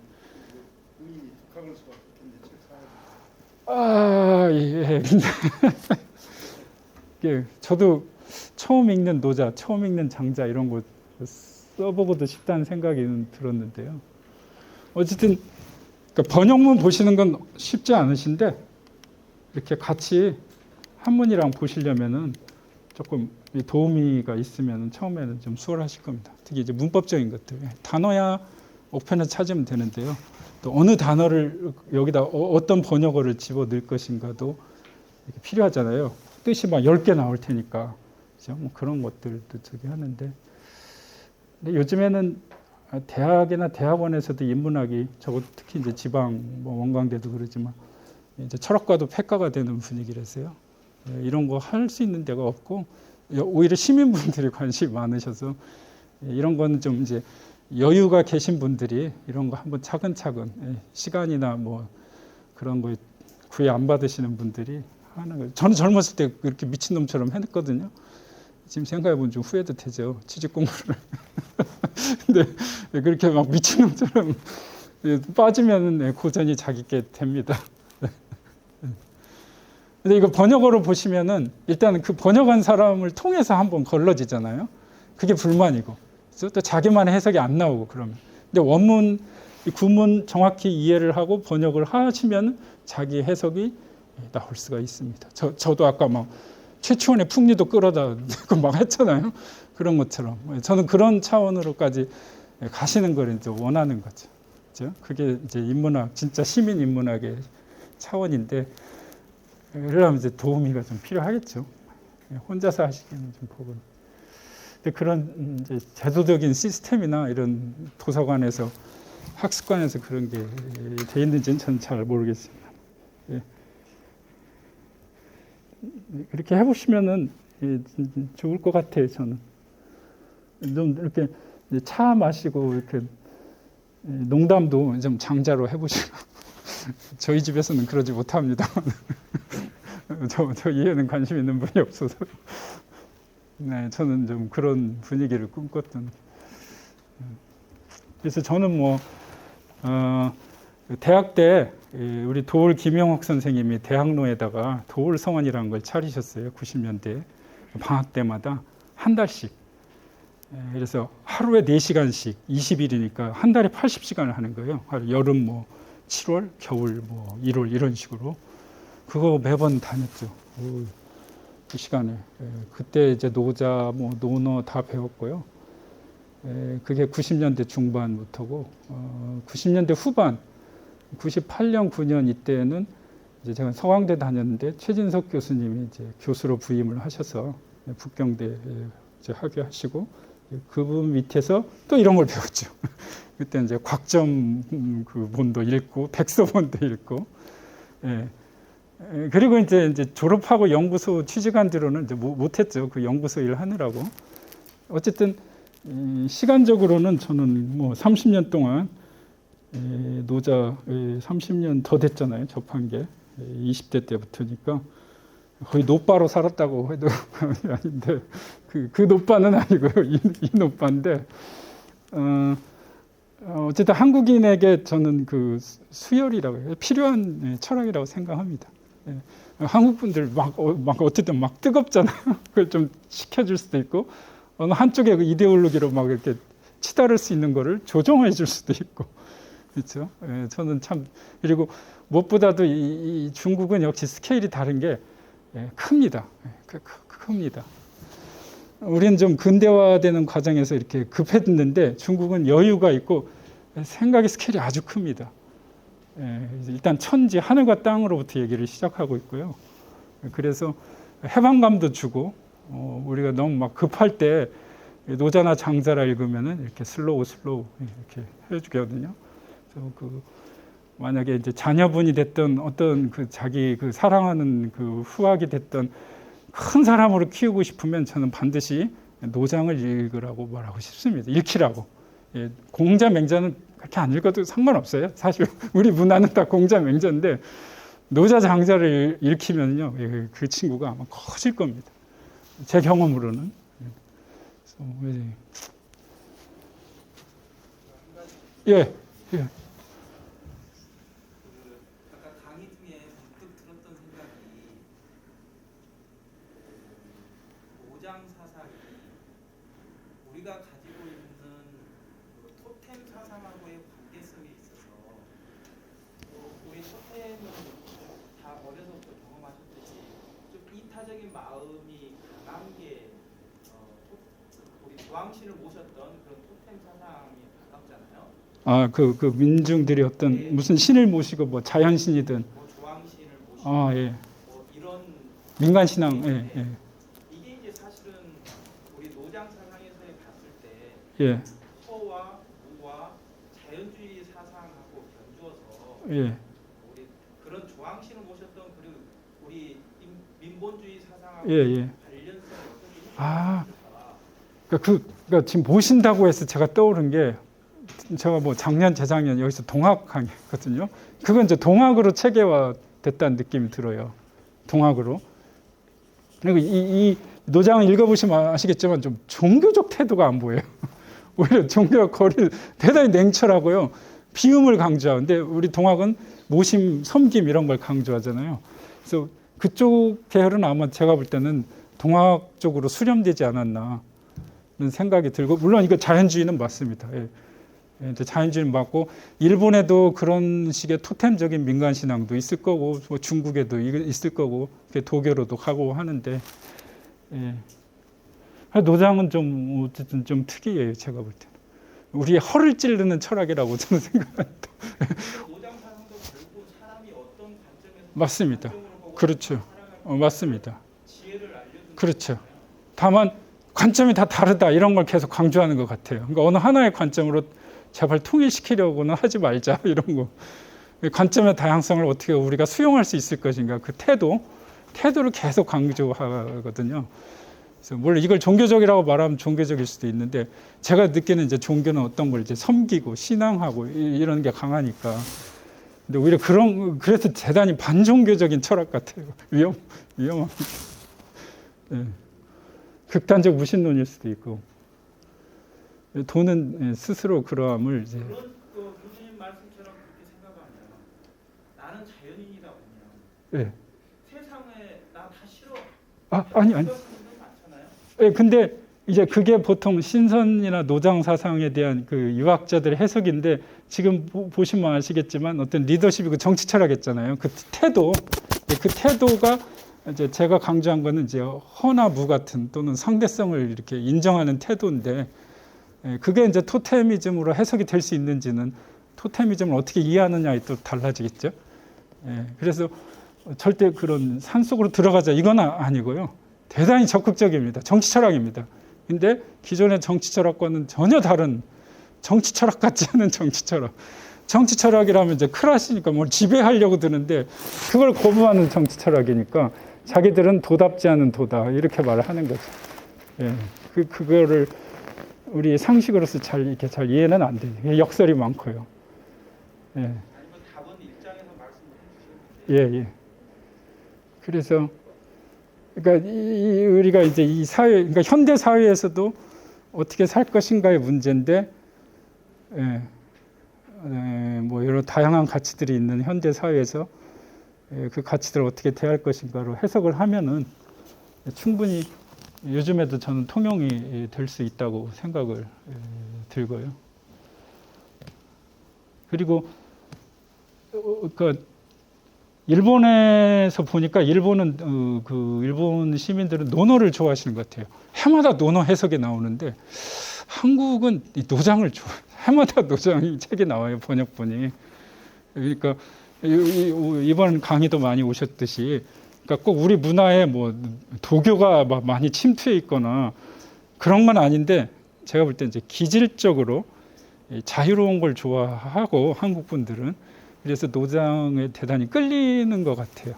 예. 예. 저도 처음 읽는 노자, 처음 읽는 장자 이런 거 써보고도 싶다는 생각이 들었는데요. 어쨌든 그러니까 번역문 보시는 건 쉽지 않으신데 이렇게 같이 한문이랑 보시려면은 조금 이 도우미가 있으면 처음에는 좀 수월하실 겁니다. 특히 이제 문법적인 것들. 단어야 목표는 찾으면 되는데요. 또 어느 단어를 여기다 어떤 번역어를 집어 넣을 것인가도 이렇게 필요하잖아요. 뜻이 막 10개 나올 테니까. 그죠? 뭐 그런 것들도 저기 하는데. 근데 요즘에는 대학이나 대학원에서도 인문학이 적어도 특히 이제 지방 뭐 원광대도 그러지만 이제 철학과도 폐과가 되는 분위기라서요. 이런 거 할 수 있는 데가 없고 오히려 시민분들이 관심이 많으셔서 이런 거는 좀 이제 여유가 계신 분들이 이런 거 한번 차근차근 시간이나 뭐 그런 거 구애 안 받으시는 분들이 하는 거예요. 저는 젊었을 때 그렇게 미친놈처럼 해냈거든요. 지금 생각해보면 좀 후회도 되죠. 취직 공부를. 근데 그렇게 막 미친놈처럼 빠지면 고전이 자기께 됩니다. 근데 이거 번역어로 보시면은 일단 그 번역한 사람을 통해서 한번 걸러지잖아요. 그게 불만이고. 또 자기만의 해석이 안 나오고 그러면. 근데 원문, 구문 정확히 이해를 하고 번역을 하시면 자기 해석이 나올 수가 있습니다. 저도 아까 막 최치원의 풍리도 끌어다 막 했잖아요. 그런 것처럼. 저는 그런 차원으로까지 가시는 걸 이제 원하는 거죠. 그죠? 그게 이제 인문학, 진짜 시민 인문학의 차원인데, 그러려면 이제 도우미가 좀 필요하겠죠. 혼자서 하시기는 좀 버거운. 근데 그런 이제 제도적인 시스템이나 이런 도서관에서 학습관에서 그런 게 돼 있는지는 저는 잘 모르겠습니다. 예. 그렇게 해보시면은 좋을 것 같아요. 저는 좀 이렇게 차 마시고 이렇게 농담도 좀 장자로 해보시고 저희 집에서는 그러지 못합니다. 저 이해는 관심 있는 분이 없어서. 네, 저는 좀 그런 분위기를 꿈꿨던. 그래서 저는 뭐 대학 때 우리 도올 김영옥 선생님이 대학로에다가 도올 성원이라는 걸 차리셨어요. 90년대 방학 때마다 한 달씩. 그래서 하루에 4시간씩 20일이니까 한 달에 80시간을 하는 거예요. 여름 뭐 7월, 겨울 뭐 1월 이런 식으로. 그거 매번 다녔죠. 그 시간에. 그때 이제 노자, 뭐 논어 다 배웠고요. 그게 90년대 중반부터고, 90년대 후반, 98년, 9년 이때는 이제 제가 서강대 다녔는데 최진석 교수님이 이제 교수로 부임을 하셔서 북경대 이제 학위하시고 그분 밑에서 또 이런 걸 배웠죠. 그때 이제 곽점 그 본도 읽고 백서본도 읽고, 예. 그리고 이제 졸업하고 연구소 취직한 뒤로는 이제 못했죠. 그 연구소 일 하느라고. 어쨌든 시간적으로는 저는 뭐 30년 동안 노자 30년 더 됐잖아요. 접한 게 20대 때부터니까 거의 노빠로 살았다고 해도 아닌데 그 노빠는 아니고요. 이 노빠인데 어쨌든 한국인에게 저는 그 수혈이라고 해요. 필요한 철학이라고 생각합니다. 한국 분들 막 어쨌든 막 뜨겁잖아요. 그걸 좀 식혀줄 수도 있고 어느 한쪽의 그 이데올로기로 막 이렇게 치달을 수 있는 거를 조정해 줄 수도 있고 그렇죠. 저는 참 그리고 무엇보다도 이 중국은 역시 스케일이 다른 게 큽니다. 큽니다. 우리는 좀 근대화되는 과정에서 이렇게 급했는데 중국은 여유가 있고 생각의 스케일이 아주 큽니다. 일단 천지 하늘과 땅으로부터 얘기를 시작하고 있고요. 그래서 해방감도 주고 우리가 너무 막 급할 때 노자나 장자라 읽으면은 이렇게 슬로우 이렇게 해주거든요. 그래서 그 만약에 이제 자녀분이 됐던 어떤 그 자기 그 사랑하는 그 후학이 됐던 큰 사람으로 키우고 싶으면 저는 반드시 노장을 읽으라고 말하고 싶습니다. 읽히라고. 공자 맹자는 그렇게 안 읽어도 상관없어요. 사실 우리 문화는 다 공자 맹자인데 노자 장자를 읽히면요 그 친구가 아마 커질 겁니다. 제 경험으로는. 예. 아까 강의 중에 문득 들었던 생각이 오장 사상이 우리가 가지고 있는 그 토템 사상하고의 관계성에 있어서 우리 토템은 다 어려서부터 경험하셨듯이 좀 이타적인 마음이 강한 게 조왕신을 모셨던 그런 토템 사상이 가깝잖아요. 아, 그 민중들이 어떤 무슨 신을 모시고 뭐 자연신이든 뭐 조왕신을 모시고 아, 예. 뭐 이런 민간 신앙 예, 예. 이게 이제 사실은 우리 노장 사상에서 봤을 때 예. 허와 우와 자연주의 사상하고 견주어서 예. 우리 그런 조왕신을 모셨던 그리고 우리 민본주의 사상하고 예, 예. 관련성이 어떻게 아. 있을까? 그러니까 지금 모신다고 해서 제가 떠오른 게 제가 뭐 작년 재작년 여기서 동학 강의했거든요. 그건 이제 동학으로 체계화 됐다는 느낌이 들어요. 동학으로. 그리고 이 노장을 읽어보시면 아시겠지만 좀 종교적 태도가 안 보여요. 오히려 종교와 거리를 대단히 냉철하고요. 비음을 강조하는데 우리 동학은 모심, 섬김 이런 걸 강조하잖아요. 그래서 그쪽 계열은 아마 제가 볼 때는 동학 쪽으로 수렴되지 않았나 는 생각이 들고 물론 이거 자연주의는 맞습니다. 예. 예, 자연주의는 맞고 일본에도 그런 식의 토템적인 민간 신앙도 있을 거고 뭐 중국에도 있을 거고 도교로도 가고 하는데 예. 노장은 좀 어쨌든 좀 특이해요. 제가 볼 때는 우리의 허를 찌르는 철학이라고 저는 생각합니다. 노장 사상도 결국 사람이 어떤 관점에서 맞습니다. 관점으로 보고 그렇죠. 맞습니다. 지혜를 알려주는 그렇죠. 다만 관점이 다 다르다 이런 걸 계속 강조하는 것 같아요. 그러니까 어느 하나의 관점으로 제발 통일시키려고는 하지 말자 이런 거. 관점의 다양성을 어떻게 우리가 수용할 수 있을 것인가 그 태도를 계속 강조하거든요. 그래서 물론 이걸 종교적이라고 말하면 종교적일 수도 있는데 제가 느끼는 이제 종교는 어떤 걸 이제 섬기고 신앙하고 이런 게 강하니까. 근데 오히려 그래서 대단히 반종교적인 철학 같아요. 위험합니다. 예. 극단적 무신론일 수도 있고 돈은 스스로 그러함을 이제 그런 교수님 말씀처럼 그렇게 생각하면 나는 자연인이다 보면 예. 세상에 나 다 싫어. 아니 이런 분들 많잖아요. 예, 근데 이제 그게 보통 신선이나 노장 사상에 대한 그 유학자들의 해석인데 지금 보시면 아시겠지만 어떤 리더십이고 정치 철학했잖아요. 그 태도가 이제 제가 강조한 거는 이제 허나 무 같은 또는 상대성을 이렇게 인정하는 태도인데 그게 이제 토테미즘으로 해석이 될 수 있는지는 토테미즘을 어떻게 이해하느냐에 또 달라지겠죠. 그래서 절대 그런 산속으로 들어가자 이건 아니고요. 대단히 적극적입니다. 정치 철학입니다. 근데 기존의 정치 철학과는 전혀 다른 정치 철학 같지 않은 정치 철학. 정치 철학이라면 이제 클라시니까 뭘 지배하려고 드는데 그걸 거부하는 정치 철학이니까 자기들은 도답지 않은 도다 이렇게 말을 하는 거죠. 예, 그거를 우리 상식으로서 이렇게 잘 이해는 안 돼요. 역설이 많고요. 예. 아니면 답은 일장에서 말씀해 주시면 예. 그래서 그러니까 우리가 이제 이 사회, 그러니까 현대 사회에서도 어떻게 살 것인가의 문제인데, 뭐 여러 다양한 가치들이 있는 현대 사회에서 그 가치들을 어떻게 대할 것인가로 해석을 하면은 충분히 요즘에도 저는 통용이 될 수 있다고 생각을 들고요. 그리고 그러니까 일본에서 보니까 일본은 일본 시민들은 논어를 좋아하시는 것 같아요. 해마다 논어 해석이 나오는데 한국은 이 노장을 해마다 노장이 책이 나와요. 번역본이. 그러니까 이번 강의도 많이 오셨듯이 그러니까 꼭 우리 문화에 뭐 도교가 막 많이 침투해 있거나 그런 건 아닌데 제가 볼 때 이제 기질적으로 자유로운 걸 좋아하고 한국 분들은 그래서 노장에 대단히 끌리는 것 같아요.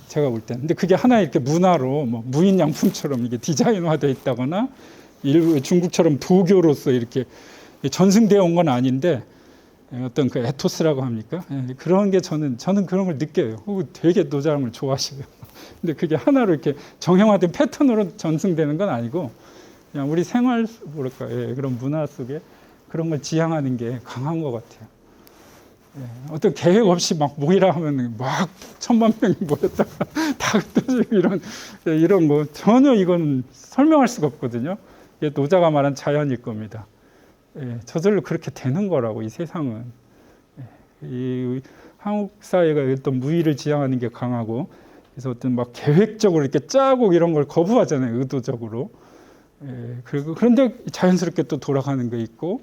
제가 볼 때는. 근데 그게 하나의 이렇게 문화로 뭐 무인양품처럼 이게 디자인화되어 있다거나 중국처럼 도교로서 이렇게 전승되어 온 건 아닌데 어떤 그 에토스라고 합니까? 그런 게 저는 그런 걸 느껴요. 되게 노장을 좋아하시고요. 근데 그게 하나로 이렇게 정형화된 패턴으로 전승되는 건 아니고 그냥 우리 생활 뭐랄까 그런 문화 속에 그런 걸 지향하는 게 강한 것 같아요. 어떤 계획 없이 막 모이라 하면 막 1000만 명이 모였다가 다 흩어지고 이런 거 전혀 이건 설명할 수가 없거든요. 이게 노자가 말한 자연일 겁니다. 저절로 그렇게 되는 거라고 이 세상은. 이 한국 사회가 어떤 무의를 지향하는 게 강하고 그래서 어떤 막 계획적으로 이렇게 짜고 이런 걸 거부하잖아요. 의도적으로. 그리고 그런데 자연스럽게 또 돌아가는 게 있고,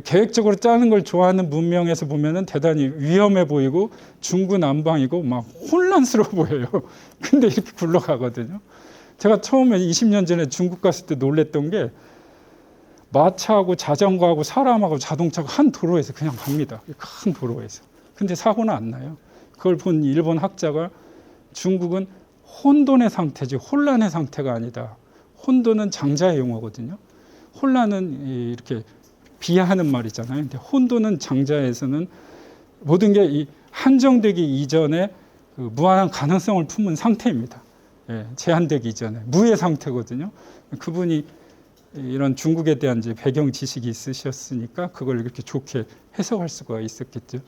계획적으로 짜는 걸 좋아하는 문명에서 보면은 대단히 위험해 보이고 중구난방이고 막 혼란스러워 보여요. 근데 이렇게 굴러가거든요. 제가 처음에 20년 전에 중국 갔을 때 놀랬던 게 마차하고 자전거하고 사람하고 자동차가 한 도로에서 그냥 갑니다. 큰 도로에서. 근데 사고는 안 나요. 그걸 본 일본 학자가 중국은 혼돈의 상태지 혼란의 상태가 아니다. 혼돈은 장자의 용어거든요. 혼란은 이렇게 비하하는 말이잖아요. 근데 혼돈은 장자에서는 모든 게 이 한정되기 이전에 그 무한한 가능성을 품은 상태입니다. 제한되기 이전에 무의 상태거든요. 그분이 이런 중국에 대한 이제 배경 지식이 있으셨으니까 그걸 이렇게 좋게 해석할 수가 있었겠죠.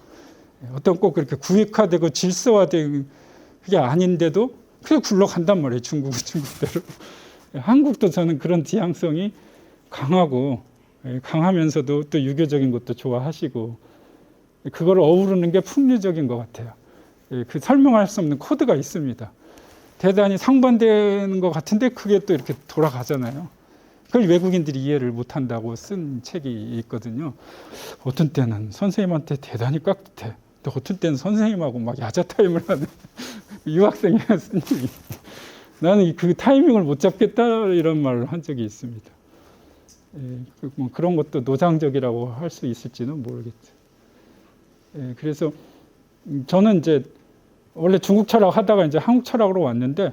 어떤 꼭 그렇게 구획화되고 질서화된 그게 아닌데도 그냥 굴러간단 말이에요. 중국은 중국대로. 한국도 저는 그런 지향성이 강하고 강하면서도 또 유교적인 것도 좋아하시고 그걸 어우르는 게 풍류적인 것 같아요. 그 설명할 수 없는 코드가 있습니다. 대단히 상반되는 것 같은데 그게 또 이렇게 돌아가잖아요. 그걸 외국인들이 이해를 못한다고 쓴 책이 있거든요. 어떤 때는 선생님한테 대단히 깍듯해. 또 어떤 때는 선생님하고 막 야자 타임을 하는 유학생이었으니 나는 그 타이밍을 못 잡겠다 이런 말을 한 적이 있습니다. 뭐 그런 것도 노장적이라고 할 수 있을지는 모르겠죠. 그래서 저는 이제 원래 중국 철학 하다가 이제 한국 철학으로 왔는데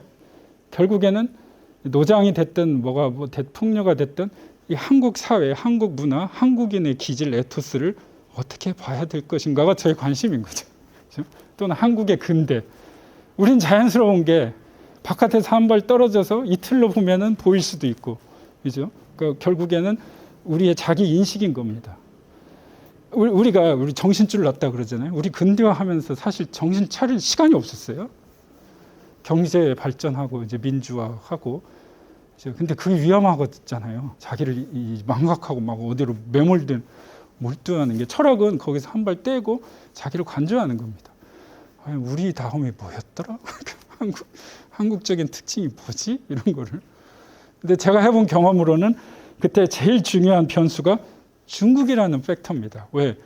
결국에는 노장이 됐든 뭐가 뭐 풍류가 됐든 이 한국 사회, 한국 문화, 한국인의 기질 에토스를 어떻게 봐야 될 것인가가 저의 관심인 거죠. 그렇죠? 또는 한국의 근대. 우린 자연스러운 게 바깥에서 한 발 떨어져서 이틀로 보면은 보일 수도 있고, 그죠? 그러니까 결국에는 우리의 자기 인식인 겁니다. 우리 정신줄 났다 그러잖아요. 우리 근대화하면서 사실 정신 차릴 시간이 없었어요. 경제 발전하고 이제 민주화하고. 근데 그게 위험하잖아요. 자기를 망각하고 막 어디로 몰두하는 게 철학은 거기서 한 발 떼고 자기를 관조하는 겁니다. 아니, 우리 다음에 뭐였더라? 한국적인 특징이 뭐지? 이런 거를. 근데 제가 해본 경험으로는 그때 제일 중요한 변수가 중국이라는 팩터입니다. 왜?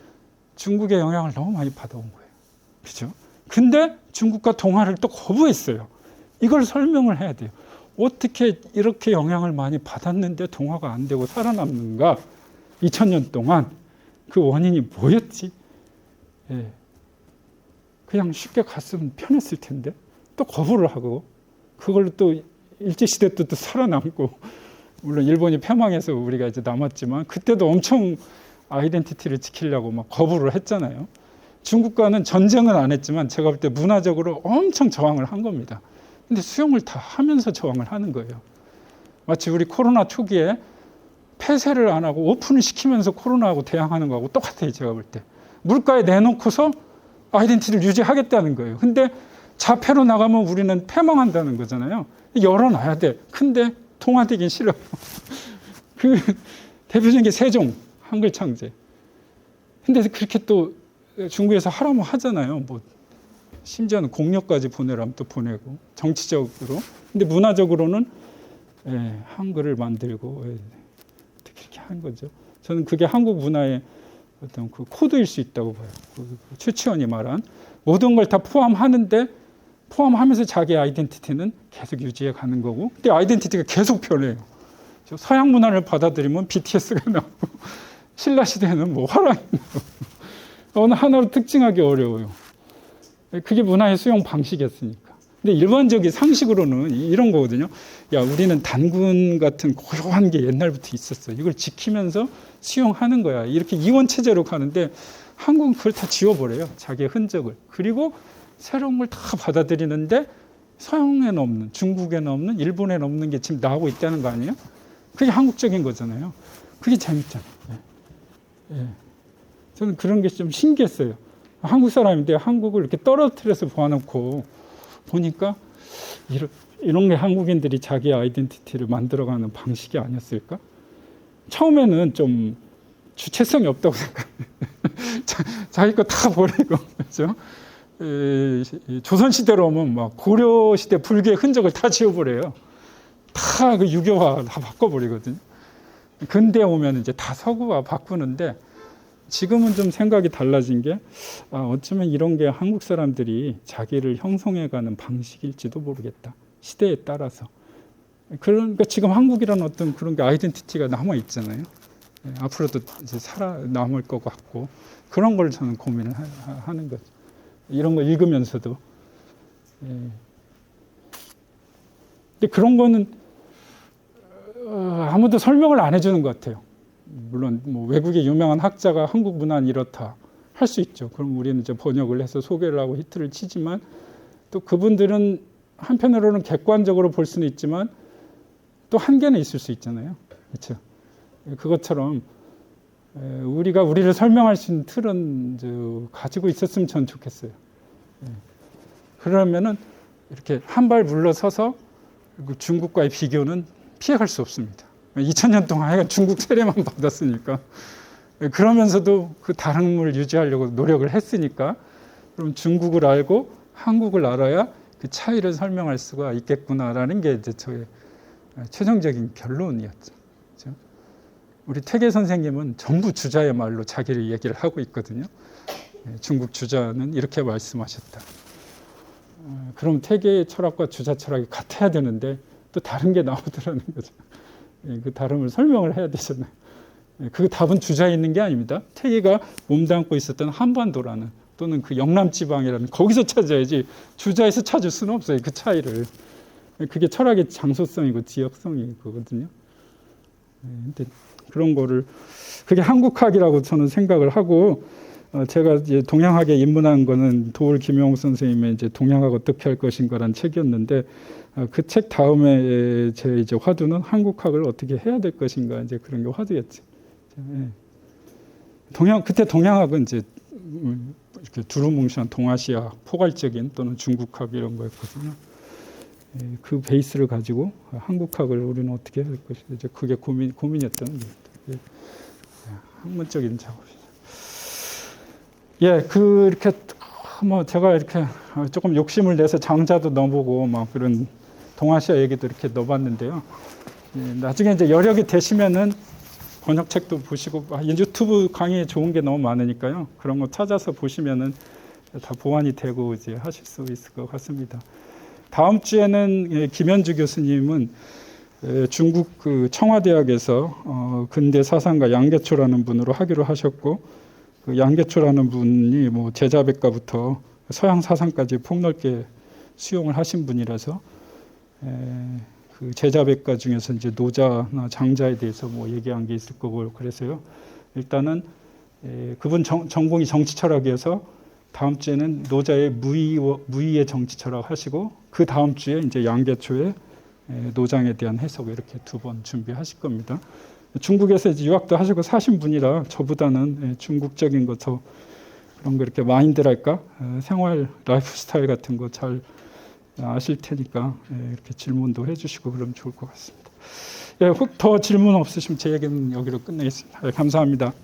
중국의 영향을 너무 많이 받아온 거예요. 그죠? 근데 중국과 동화를 또 거부했어요. 이걸 설명을 해야 돼요. 어떻게 이렇게 영향을 많이 받았는데 동화가 안 되고 살아남는가? 2000년 동안 그 원인이 뭐였지? 그냥 쉽게 갔으면 편했을 텐데 또 거부를 하고 그걸로 또 일제시대 또 살아남고 물론 일본이 패망해서 우리가 이제 남았지만 그때도 엄청 아이덴티티를 지키려고 막 거부를 했잖아요. 중국과는 전쟁은 안 했지만 제가 볼 때 문화적으로 엄청 저항을 한 겁니다. 근데 수용을 다 하면서 저항을 하는 거예요. 마치 우리 코로나 초기에 폐쇄를 안 하고 오픈을 시키면서 코로나하고 대항하는 거하고 똑같아요. 제가 볼 때. 물가에 내놓고서 아이덴티티를 유지하겠다는 거예요. 근데 자폐로 나가면 우리는 패망한다는 거잖아요. 열어놔야 돼. 근데 통화되긴 싫어요. 그 대표적인 게 세종, 한글 창제. 근데 그렇게 또 중국에서 하라면 하잖아요. 뭐 심지어는 공력까지 보내라면 또 보내고 정치적으로. 근데 문화적으로는 한글을 만들고 그렇게 한 거죠. 저는 그게 한국 문화의 어떤 그 코드일 수 있다고 봐요. 최치원이 말한 모든 걸 다 포함하면서 자기 아이덴티티는 계속 유지해 가는 거고, 근데 아이덴티티가 계속 변해요. 서양 문화를 받아들이면 BTS가 나오고, 신라 시대는 뭐 화랑이 나오고, 어느 하나로 특징하기 어려워요. 그게 문화의 수용 방식이었으니까. 근데 일반적인 상식으로는 이런 거거든요. 야, 우리는 단군 같은 고요한 게 옛날부터 있었어. 이걸 지키면서 수용하는 거야. 이렇게 이원 체제로 가는데 한국은 그걸 다 지워버려요. 자기의 흔적을. 그리고 새로운 걸 다 받아들이는데 서양에는 없는, 중국에는 없는, 일본에는 없는 게 지금 나오고 있다는 거 아니에요? 그게 한국적인 거잖아요. 그게 재밌잖아요. 저는 그런 게 좀 신기했어요. 한국 사람인데 한국을 이렇게 떨어뜨려서 보아놓고 보니까 이런 게 한국인들이 자기 아이덴티티를 만들어가는 방식이 아니었을까? 처음에는 좀 주체성이 없다고 생각해요. 자기 거 다 버리고, 그렇죠? 조선시대로 오면 막 고려시대 불교의 흔적을 다 지워버려요. 다 그 유교화 다 바꿔버리거든요. 근대 오면 이제 다 서구화 바꾸는데 지금은 좀 생각이 달라진 게 어쩌면 이런 게 한국 사람들이 자기를 형성해가는 방식일지도 모르겠다. 시대에 따라서. 그러니까 지금 한국이라는 어떤 그런 게 아이덴티티가 남아 있잖아요. 앞으로도 이제 살아남을 것 같고 그런 걸 저는 고민을 하는 거죠. 이런 거 읽으면서도. 근데 그런 거는 아무도 설명을 안 해주는 것 같아요. 물론 뭐 외국의 유명한 학자가 한국 문화는 이렇다 할 수 있죠. 그럼 우리는 이제 번역을 해서 소개를 하고 히트를 치지만 또 그분들은 한편으로는 객관적으로 볼 수는 있지만 또 한계는 있을 수 있잖아요. 그렇죠? 그것처럼 우리가 우리를 설명할 수 있는 틀은 가지고 있었으면 전 좋겠어요. 그러면은 이렇게 한 발 물러서서 중국과의 비교는 피해갈 수 없습니다. 2000년 동안 중국 세례만 받았으니까. 그러면서도 그 다름을 유지하려고 노력을 했으니까 그럼 중국을 알고 한국을 알아야 그 차이를 설명할 수가 있겠구나라는 게 이제 저의 최종적인 결론이었죠. 그렇죠? 우리 태계 선생님은 전부 주자의 말로 자기를 얘기를 하고 있거든요. 중국 주자는 이렇게 말씀하셨다. 그럼 태계의 철학과 주자 철학이 같아야 되는데 또 다른 게 나오더라는 거죠. 그 다름을 설명을 해야 되잖아요. 그 답은 주자에 있는 게 아닙니다. 태계가 몸담고 있었던 한반도라는 또는 그 영남지방이라는 거기서 찾아야지 주자에서 찾을 수는 없어요. 그 차이를. 그게 철학의 장소성이고 지역성이거든요. 근데 그런 거를 그게 한국학이라고 저는 생각을 하고 제가 이제 동양학에 입문한 거는 도울 김용옥 선생님의 이제 동양학 어떻게 할 것인가라는 책이었는데 그 책 다음에 제 이제 화두는 한국학을 어떻게 해야 될 것인가 이제 그런 게 화두였죠. 그때 동양학은 이제 이렇게 두루뭉실한 동아시아 포괄적인 또는 중국학 이런 거였거든요. 그 베이스를 가지고 한국학을 우리는 어떻게 해야 될 것인가 이제 그게 고민이었던 게 학문적인 작업이죠. 그렇게 뭐 제가 이렇게 조금 욕심을 내서 장자도 넣어보고 막 그런 동아시아 얘기도 이렇게 넣어봤는데요. 나중에 이제 여력이 되시면은 번역책도 보시고 유튜브 강의에 좋은 게 너무 많으니까요. 그런 거 찾아서 보시면은 다 보완이 되고 이제 하실 수 있을 것 같습니다. 다음 주에는 김현주 교수님은 중국 그 청와대학에서 근대 사상가 양계초라는 분으로 하기로 하셨고 그 양계초라는 분이 뭐 제자백과부터 서양 사상까지 폭넓게 수용을 하신 분이라서 그 제자백과 중에서 이제 노자나 장자에 대해서 뭐 얘기한 게 있을 거고 그래서요. 일단은 그분 전공이 정치철학이어서 다음 주에는 노자의 무의의 정치철학 하시고 그 다음 주에 이제 양계초의 노장에 대한 해석 이렇게 두 번 준비하실 겁니다. 중국에서 이제 유학도 하시고 사신 분이라 저보다는 중국적인 거 더 그런 거 이렇게 마인드랄까 생활 라이프 스타일 같은 거 잘 아실 테니까 이렇게 질문도 해주시고 그러면 좋을 것 같습니다. 혹 더 질문 없으시면 제 얘기는 여기로 끝내겠습니다. 감사합니다.